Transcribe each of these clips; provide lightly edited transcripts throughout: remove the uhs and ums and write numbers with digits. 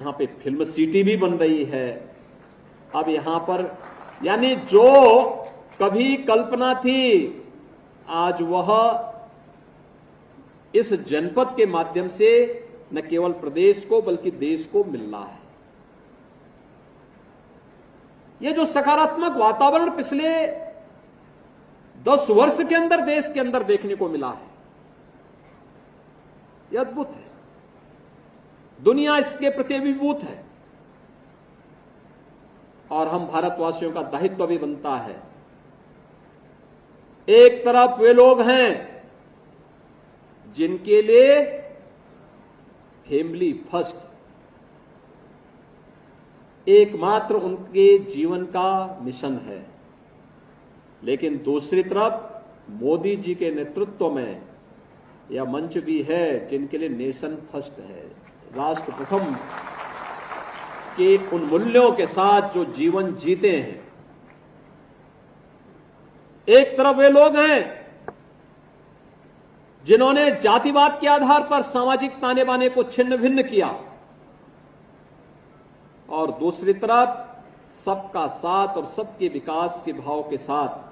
यहाँ पे film city भी बन रही है। अब यहाँ पर यानी जो कभी कल्पना थी, आज वह इस जनपद के माध्यम से न केवल प्रदेश को बल्कि देश को मिल रहा है। ये जो सकारात्मक वातावरण पिछले 10 वर्ष के अंदर देश के अंदर देखने को मिला है, यह अद्भुत है। दुनिया इसके प्रति अभिभूत है और हम भारतवासियों का दायित्व भी बनता है। एक तरफ वे लोग हैं जिनके लिए फैमिली फर्स्ट एकमात्र उनके जीवन का मिशन है, लेकिन दूसरी तरफ मोदी जी के नेतृत्व में यह मंच भी है जिनके लिए नेशन फर्स्ट है, राष्ट्र प्रथम के उन मूल्यों के साथ जो जीवन जीते हैं। एक तरफ वे लोग हैं जिन्होंने जातिवाद के आधार पर सामाजिक ताने बाने को छिन्न भिन्न किया और दूसरी तरफ सबका साथ और सबके विकास के भाव के साथ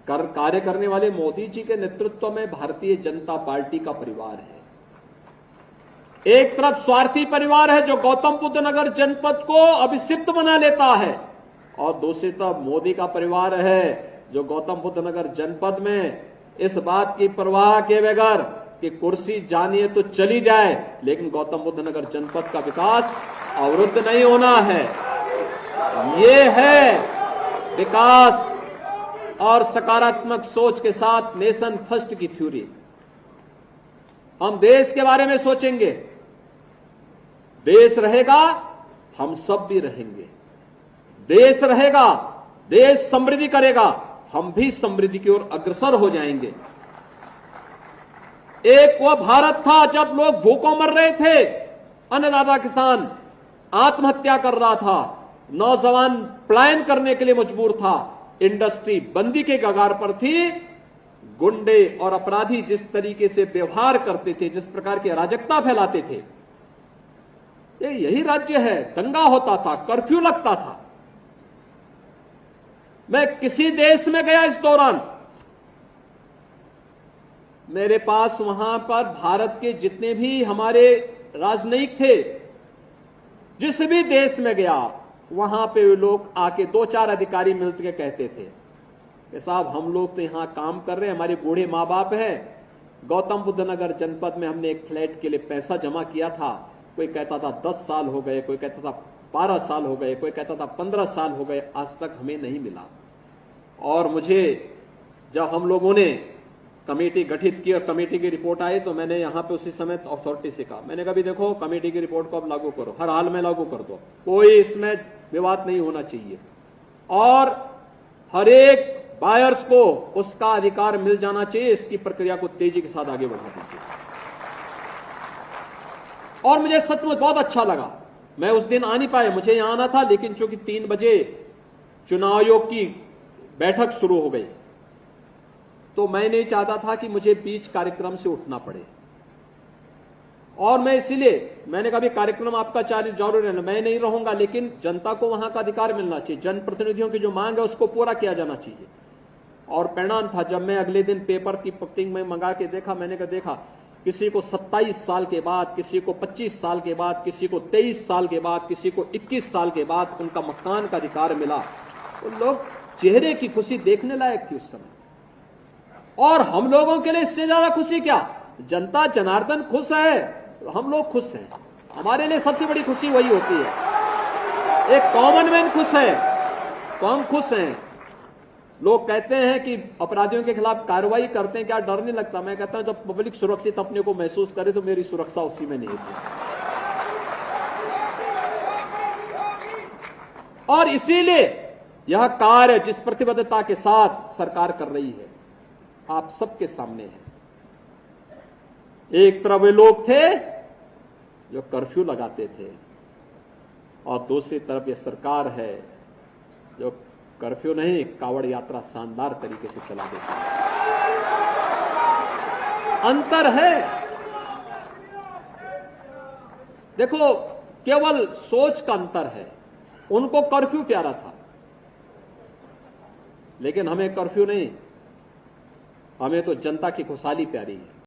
कार्य करने वाले मोदी जी के नेतृत्व में भारतीय जनता पार्टी का परिवार है। एक तरफ स्वार्थी परिवार है जो गौतम बुद्ध नगर जनपद को अभिषिक्त बना लेता है और दूसरी तरफ मोदी का परिवार है जो गौतम बुद्ध नगर जनपद में इस बात की परवाह के बगैर कि कुर्सी जानिए तो चली जाए, लेकिन गौतम बुद्ध नगर जनपद का विकास अवरुद्ध नहीं होना है। ये है विकास और सकारात्मक सोच के साथ नेशन फर्स्ट की थ्योरी। हम देश के बारे में सोचेंगे, देश रहेगा हम सब भी रहेंगे, देश रहेगा देश समृद्धि करेगा, हम भी समृद्धि की ओर अग्रसर हो जाएंगे। एक वह भारत था जब लोग भूखों मर रहे थे, अन्नदाता किसान आत्महत्या कर रहा था, नौजवान पलायन करने के लिए मजबूर था, इंडस्ट्री बंदी के कगार पर थी, गुंडे और अपराधी जिस तरीके से व्यवहार करते थे, जिस प्रकार की अराजकता फैलाते थे, यही राज्य है। दंगा होता था, कर्फ्यू लगता था। मैं किसी देश में गया इस दौरान, मेरे पास वहां पर भारत के जितने भी हमारे राजनयिक थे, जिस भी देश में गया वहां पे वे लोग आके 2-4 अधिकारी मिलकर कहते थे कि साहब हम लोग तो यहां काम कर रहे हैं, हमारे बूढ़े माँ बाप हैं, गौतम बुद्ध नगर जनपद में हमने एक फ्लैट के लिए पैसा जमा किया था, कोई कहता था 10 साल हो गए, कोई कहता था 12 साल हो गए, कोई कहता था 15 साल हो गए, आज तक हमें नहीं मिला। और मुझे जब हम लोगों ने कमेटी गठित की और कमेटी की रिपोर्ट आई तो मैंने यहां पे उसी समय अथॉरिटी से कहा, मैंने कहा भी देखो कमेटी की रिपोर्ट को अब लागू करो, हर हाल में लागू कर दो, कोई इसमें विवाद नहीं होना चाहिए और हर एक बायर्स को उसका अधिकार मिल जाना चाहिए, इसकी प्रक्रिया को तेजी के साथ आगे बढ़ाना चाहिए। और मुझे सचमुच बहुत अच्छा लगा। मैं उस दिन आ नहीं पाया, मुझे यहां आना था, लेकिन चूंकि 3 बजे चुनाव आयोग की बैठक शुरू हो गई तो मैं नहीं चाहता था कि मुझे बीच कार्यक्रम से उठना पड़े और मैं इसीलिए मैंने कहा भी कार्यक्रम आपका जरूर रहना, मैं नहीं रहूंगा, लेकिन जनता को वहां का अधिकार मिलना चाहिए, जनप्रतिनिधियों की जो मांग है उसको पूरा किया जाना चाहिए। और परिणाम था जब मैं अगले दिन पेपर की पट्टिंग में मंगा के देखा, मैंने कहा देखा किसी को 27 साल के बाद, किसी को 25 साल के बाद, किसी को 23 साल के बाद, किसी को 21 साल के बाद उनका मकान का अधिकार मिला। तो लोग चेहरे की खुशी देखने लायक थी उस समय। और हम लोगों के लिए इससे ज्यादा खुशी क्या, जनता जनार्दन खुश है तो हम लोग खुश हैं, हमारे लिए सबसे बड़ी खुशी वही होती है। एक कॉमन मैन खुश है तो हम खुश हैं। लोग कहते हैं कि अपराधियों के खिलाफ कार्रवाई करते हैं क्या डर नहीं लगता, मैं कहता हूं जब पब्लिक सुरक्षित अपने को महसूस करे तो मेरी सुरक्षा उसी में नहीं होती। और इसीलिए यह कार्य जिस प्रतिबद्धता के साथ सरकार कर रही है आप सबके सामने है। एक तरफ वे लोग थे जो कर्फ्यू लगाते थे और दूसरी तरफ ये सरकार है जो कर्फ्यू नहीं, कावड़ यात्रा शानदार तरीके से चला देती है। अंतर है। देखो केवल सोच का अंतर है। उनको कर्फ्यू प्यारा था, लेकिन हमें कर्फ्यू नहीं, हमें तो जनता की खुशहाली प्यारी है।